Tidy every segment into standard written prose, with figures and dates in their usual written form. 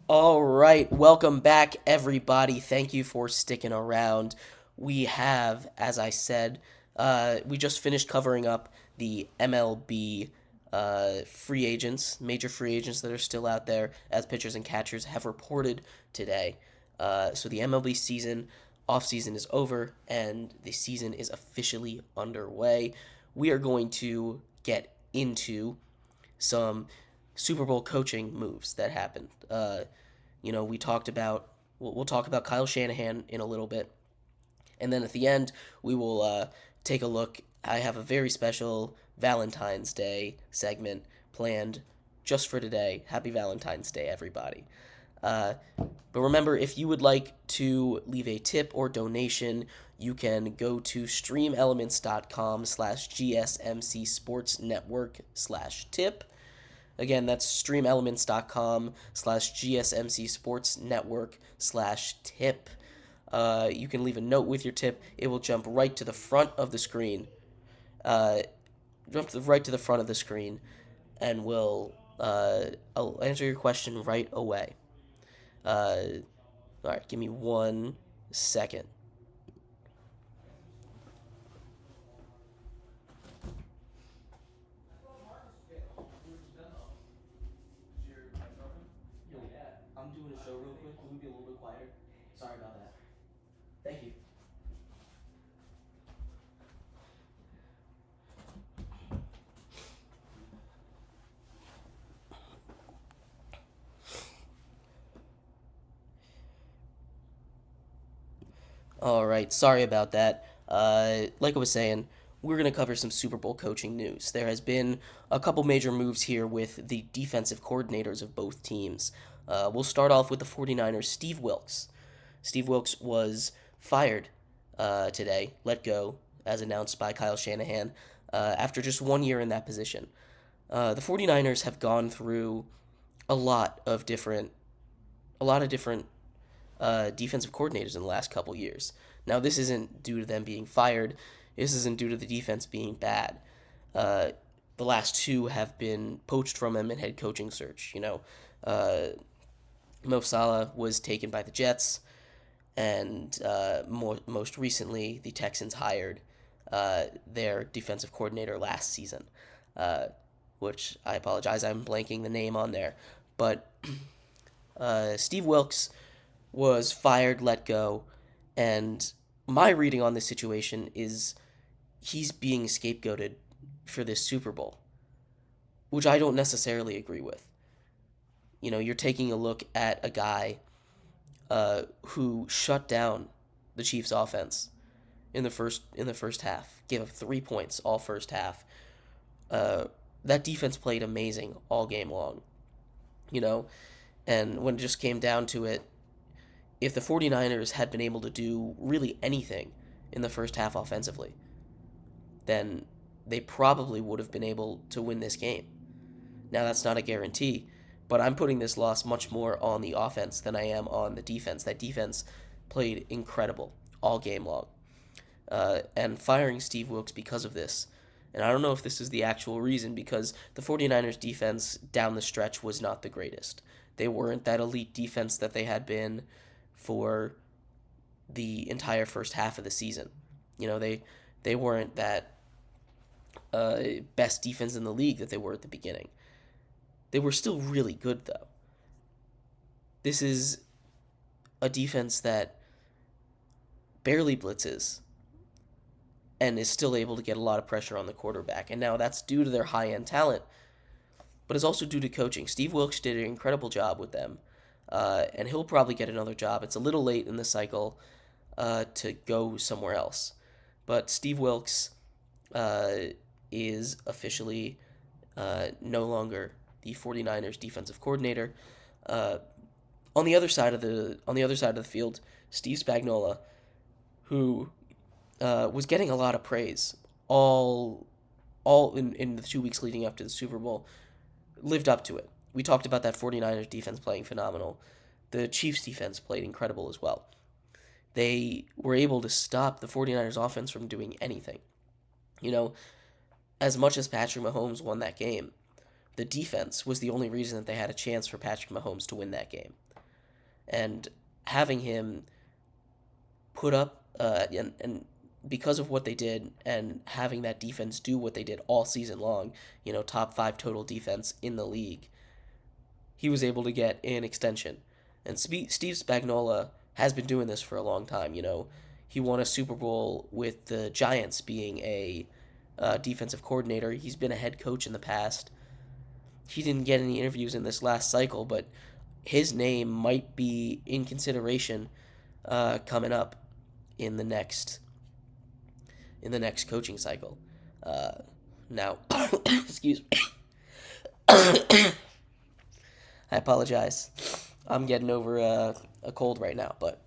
All right, welcome back, everybody. Thank you for sticking around. We have, as I said, we just finished covering up the MLB free agents, major free agents that are still out there, as pitchers and catchers have reported today. So the MLB off season is over, and the season is officially underway. We are going to get into some Super Bowl coaching moves that happened. We talked about we'll talk about Kyle Shanahan in a little bit, and then at the end we will take a look. I have a very special Valentine's Day segment planned just for today. Happy Valentine's Day, everybody! But remember, if you would like to leave a tip or donation, you can go to streamelements.com/gsmcsportsnetwork/tip. Again, that's streamelements.com/gsmcsportsnetwork/tip. You can leave a note with your tip. It will jump right to the front of the screen. Uh, right to the front of the screen, and I'll answer your question right away. Uh, all right, give me 1 second. Yo, I'm doing a show real quick. Can we be a little bit quieter? Sorry about that. Thank you. All right, sorry about that. Like I was saying, we're going to cover some Super Bowl coaching news. There has been a couple major moves here with the defensive coordinators of both teams. We'll start off with the 49ers, Steve Wilks. Steve Wilks was fired today, let go, as announced by Kyle Shanahan, after just 1 year in that position. The 49ers have gone through a lot of different defensive coordinators in the last couple years. Now, this isn't due to them being fired. This isn't due to the defense being bad. Uh, the last two have been poached from him in head coaching search. Mo Salah was taken by the Jets, and most recently, the Texans hired their defensive coordinator last season, uh, which I apologize, I'm blanking the name on there. But Steve Wilks was fired, let go, and my reading on this situation is he's being scapegoated for this Super Bowl, which I don't necessarily agree with. You're taking a look at a guy who shut down the Chiefs' offense in the first half, gave up 3 points all first half. That defense played amazing all game long, you know, and when it just came down to it, if the 49ers had been able to do really anything in the first half offensively, then they probably would have been able to win this game. Now, that's not a guarantee, but I'm putting this loss much more on the offense than I am on the defense. That defense played incredible all game long. And firing Steve Wilks because of this. And I don't know if this is the actual reason, because the 49ers defense down the stretch was not the greatest. They weren't that elite defense that they had been for the entire first half of the season. They weren't that best defense in the league that they were at the beginning. They were still really good, though. This is a defense that barely blitzes and is still able to get a lot of pressure on the quarterback. And now that's due to their high end talent, but it's also due to coaching. Steve Wilks did an incredible job with them, and he'll probably get another job. It's a little late in the cycle to go somewhere else. But Steve Wilks is officially no longer the 49ers defensive coordinator. On the other side of the field, Steve Spagnuolo, who was getting a lot of praise all in the 2 weeks leading up to the Super Bowl, lived up to it. We talked about that 49ers defense playing phenomenal. The Chiefs defense played incredible as well. They were able to stop the 49ers offense from doing anything. You know, as much as Patrick Mahomes won that game, the defense was the only reason that they had a chance for Patrick Mahomes to win that game. And having him put up, and because of what they did and having that defense do what they did all season long, top 5 total defense in the league, he was able to get an extension. And Steve Spagnuolo has been doing this for a long time. He won a Super Bowl with the Giants being a defensive coordinator. He's been a head coach in the past. He didn't get any interviews in this last cycle, but his name might be in consideration coming up in the next coaching cycle. Now, excuse me. I apologize. I'm getting over a cold right now, but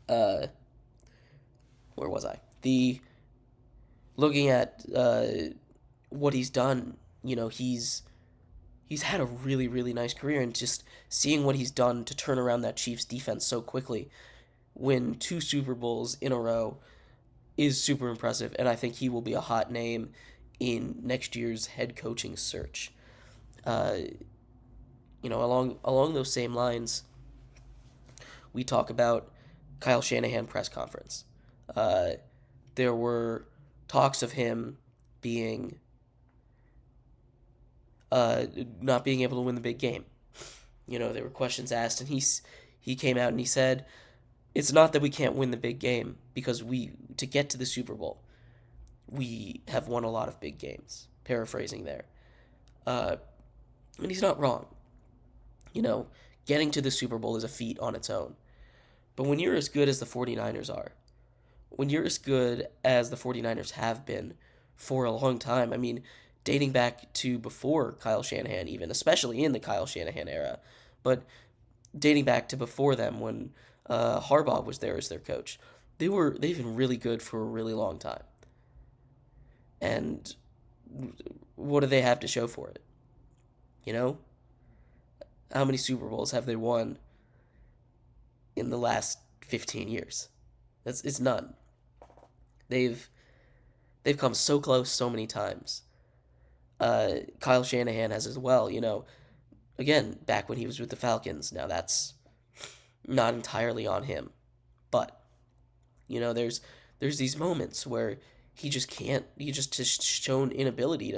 where was I? Looking at what he's done, he's had a really, really nice career, and just seeing what he's done to turn around that Chiefs defense so quickly, win 2 Super Bowls in a row, is super impressive, and I think he will be a hot name in next year's head coaching search. Along those same lines, we talk about Kyle Shanahan press conference. There were talks of him being not being able to win the big game. There were questions asked, and he came out and he said, it's not that we can't win the big game, because to get to the Super Bowl, we have won a lot of big games. Paraphrasing there. And he's not wrong. Getting to the Super Bowl is a feat on its own. But when you're as good as the 49ers are, when you're as good as the 49ers have been for a long time, dating back to before Kyle Shanahan even, especially in the Kyle Shanahan era, but dating back to before them when Harbaugh was there as their coach, they've been really good for a really long time. And what do they have to show for it? How many Super Bowls have they won in the last 15 years? It's none. They've come so close so many times. Kyle Shanahan has as well, again, back when he was with the Falcons. Now that's not entirely on him, but there's these moments where he just can't. He just has shown inability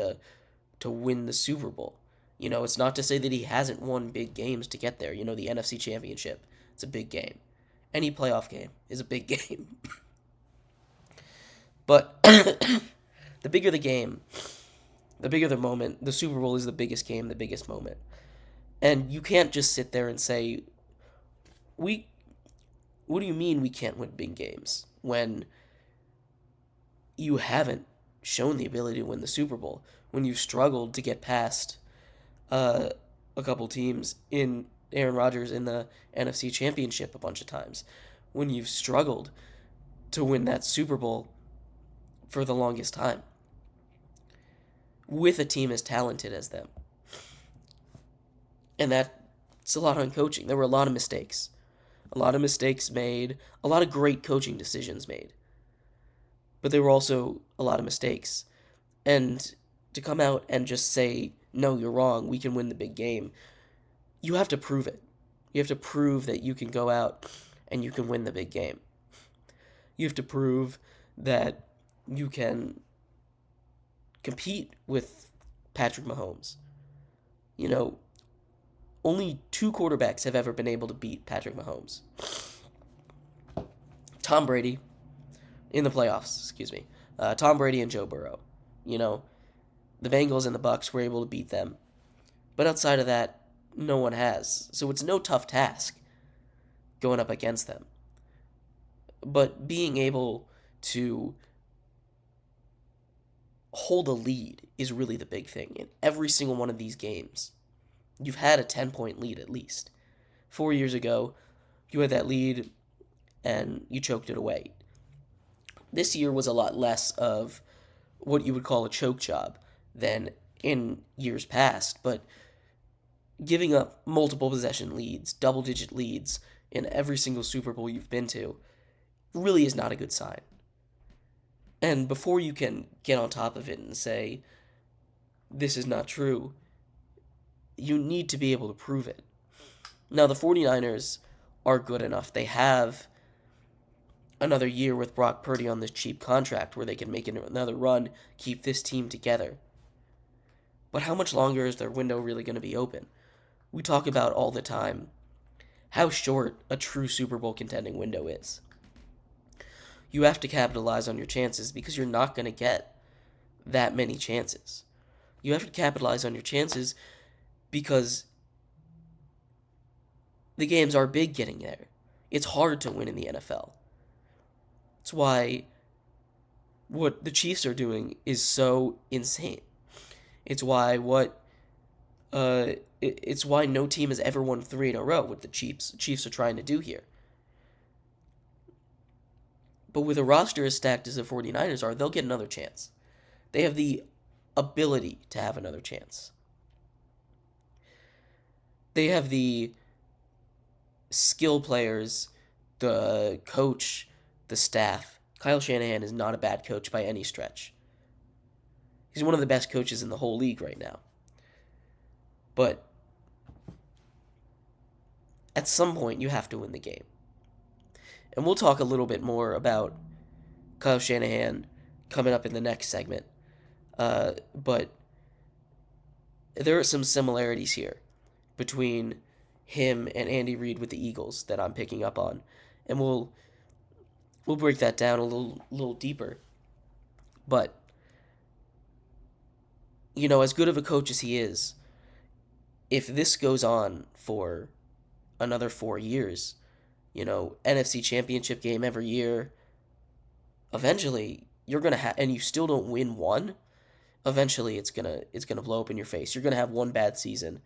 to win the Super Bowl. It's not to say that he hasn't won big games to get there. The NFC Championship, it's a big game. Any playoff game is a big game. But the bigger the game, the bigger the moment. The Super Bowl is the biggest game, the biggest moment. And you can't just sit there and say, what do you mean we can't win big games when you haven't shown the ability to win the Super Bowl, when you've struggled to get past a couple teams in Aaron Rodgers in the NFC Championship a bunch of times, when you've struggled to win that Super Bowl for the longest time with a team as talented as them. And that's a lot on coaching. There were a lot of mistakes. A lot of mistakes made, a lot of great coaching decisions made. But there were also a lot of mistakes. And to come out and just say, no, you're wrong, we can win the big game, you have to prove it. You have to prove that you can go out and you can win the big game. You have to prove that you can compete with Patrick Mahomes. Only 2 quarterbacks have ever been able to beat Patrick Mahomes. Tom Brady in the playoffs, Tom Brady and Joe Burrow. The Bengals and the Bucs were able to beat them. But outside of that, no one has. So it's no tough task going up against them. But being able to hold a lead is really the big thing. In every single one of these games, you've had a 10-point lead at least. 4 years ago, you had that lead and you choked it away. This year was a lot less of what you would call a choke job than in years past, but giving up multiple possession leads, double-digit leads in every single Super Bowl you've been to really is not a good sign. And before you can get on top of it and say, this is not true, you need to be able to prove it. Now, the 49ers are good enough. They have another year with Brock Purdy on this cheap contract where they can make another run, keep this team together. But how much longer is their window really going to be open? We talk about all the time how short a true Super Bowl contending window is. You have to capitalize on your chances because you're not going to get that many chances. You have to capitalize on your chances because the games are big getting there. It's hard to win in the NFL. That's why what the Chiefs are doing is so insane. It's why it's why no team has ever won 3 in a row. What the Chiefs are trying to do here. But with a roster as stacked as the 49ers are, they'll get another chance. They have the ability to have another chance. They have the skill players, the coach, the staff. Kyle Shanahan is not a bad coach by any stretch. He's one of the best coaches in the whole league right now. But at some point, you have to win the game. And we'll talk a little bit more about Kyle Shanahan coming up in the next segment. But there are some similarities here between him and Andy Reid with the Eagles that I'm picking up on. And we'll break that down a little deeper. But, as good of a coach as he is, if this goes on for another 4 years, NFC Championship game every year, eventually you're going to have, and you still don't win one, eventually it's going to blow up in your face. You're going to have one bad season,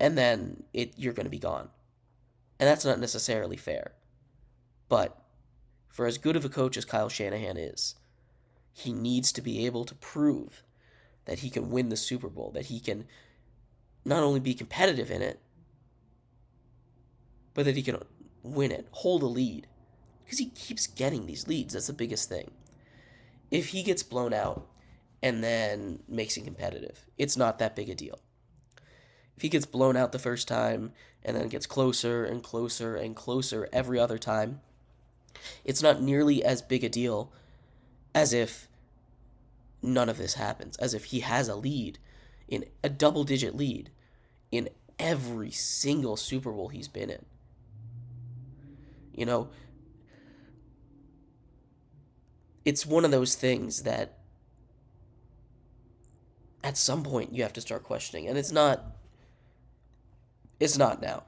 and then you're going to be gone. And that's not necessarily fair. But for as good of a coach as Kyle Shanahan is, he needs to be able to prove that he can win the Super Bowl, that he can not only be competitive in it, but that he can win it, hold a lead. Because he keeps getting these leads. That's the biggest thing. If he gets blown out and then makes it competitive, it's not that big a deal. If he gets blown out the first time and then gets closer and closer and closer every other time, it's not nearly as big a deal as if none of this happens, as if he has a lead, in a double-digit lead, in every single Super Bowl he's been in. It's one of those things that at some point you have to start questioning, and it's not now.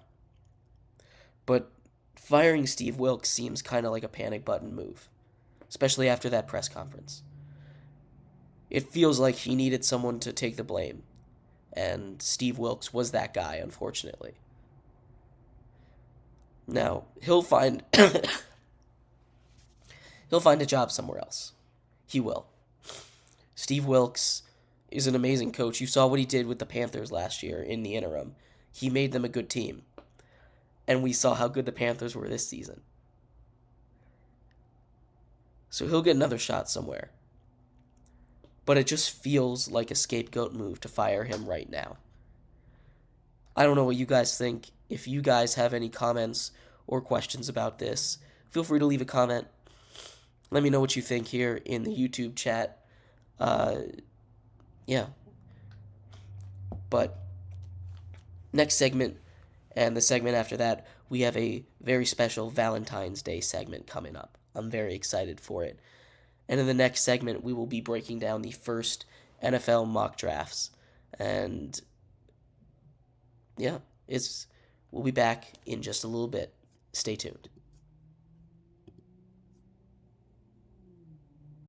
But firing Steve Wilks seems kind of like a panic button move, especially after that press conference. It feels like he needed someone to take the blame, and Steve Wilks was that guy, unfortunately. Now, he'll find a job somewhere else. He will. Steve Wilks is an amazing coach. You saw what he did with the Panthers last year in the interim. He made them a good team. And we saw how good the Panthers were this season. So he'll get another shot somewhere. But it just feels like a scapegoat move to fire him right now. I don't know what you guys think. If you guys have any comments or questions about this, feel free to leave a comment. Let me know what you think here in the YouTube chat. Yeah. But next segment and the segment after that, we have a very special Valentine's Day segment coming up. I'm very excited for it. And in the next segment, we will be breaking down the first NFL mock drafts. And yeah, we'll be back in just a little bit. Stay tuned.